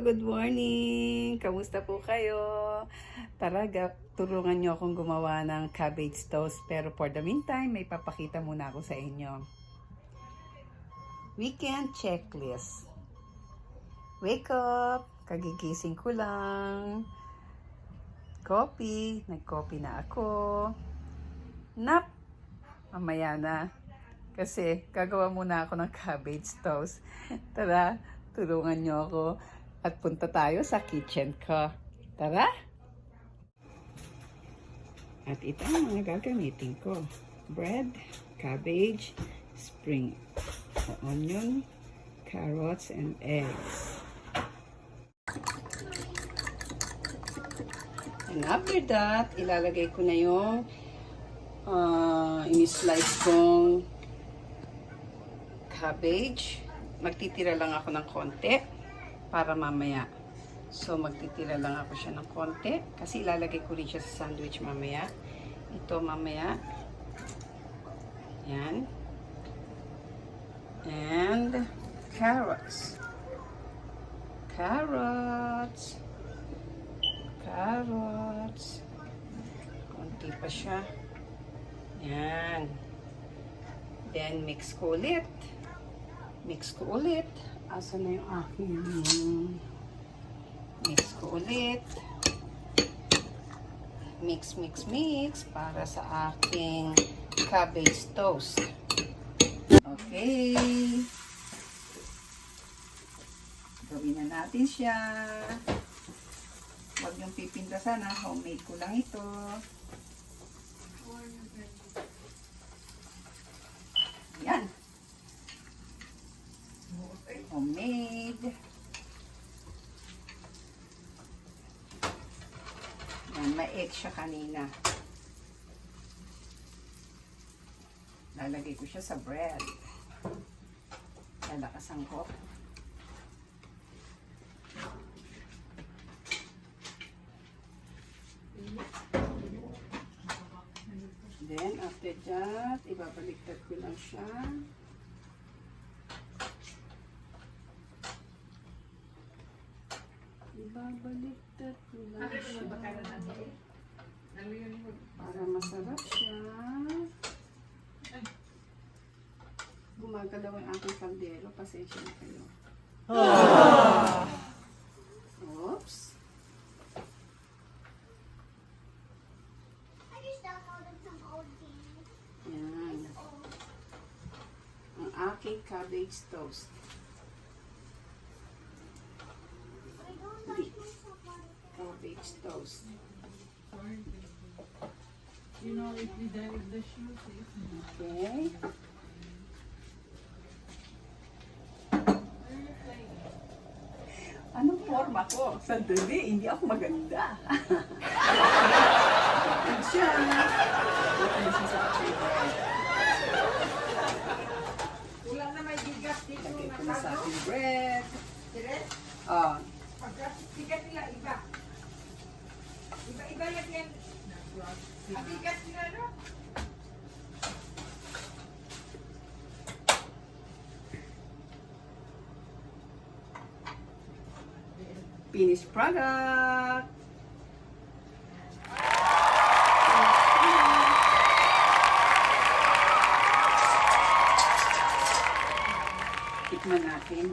good morning! Kamusta po kayo? Tara, tulungan nyo akong gumawa ng cabbage toast. Pero for the meantime, may papakita muna ako sa inyo. Weekend checklist. Wake up! Kagigising ko lang. Coffee. Nag-coffee na ako. Nap! Mamaya na. Kasi gagawa muna ako ng cabbage toast. Tara, tulungan nyo ako at punta tayo sa kitchen ko. Tara! At ito ang mga gagamitin ko. Bread, cabbage, spring onion, carrots, and eggs. And after that, ilalagay ko na yung in-slice kong cabbage. Magtitira lang ako ng konti para mamaya. So, magtitira lang ako siya ng konti kasi ilalagay ko rin siya sa sandwich mamaya. Ito mamaya. Yan. And carrots. Carrots. Carrots. Konti pa siya. Yan. Then, mix ko ulit. Mix ko ulit. Asa na yung aking mix ko ulit. Mix, mix, mix para sa aking cabbage toast. Okay. Gawin na natin siya. Huwag yung pipintasan ha. Homemade ko lang ito. Yan. Homemade. Yan, ma-egg siya kanina. Lalagay ko siya sa bread. Lalakasan ko. Then, after that, ibabaliktad ko lang siya. Ibabaliktad ko lang siya. Para masarap siya. Gumagalaw ang aking kaldero. Pasensya na kayo. Oops. Yan. Ang aking cabbage toast. Cabbage toast. You know, if we die with the shoes, Okay. Anong forma ko? Sandali, hindi ako maganda. Good siya. Ano siya sa aking bread? wala na may bigas dito. Lagay ko na sa aking bread. Oh. Bigas nila iba. Iba-iba yan. Ang bigas nila, no? Finished product. Tikman natin.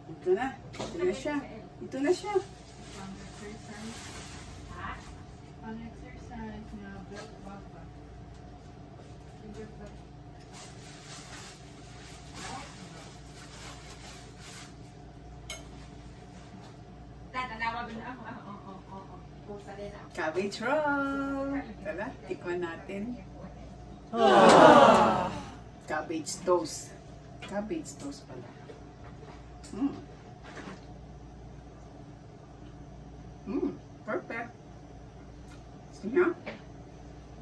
Ito na. Ito na siya. Ito na siya. Pang-exercise na belt papa. Cabbage roll. Tara, tikman natin. Cabbage toast. Cabbage toast pala. Perfect. Sige na.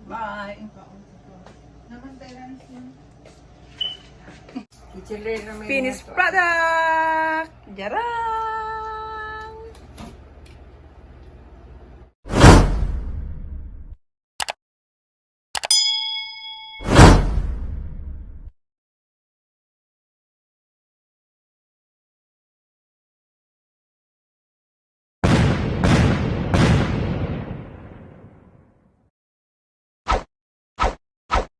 Bye. Finished product! Jaran!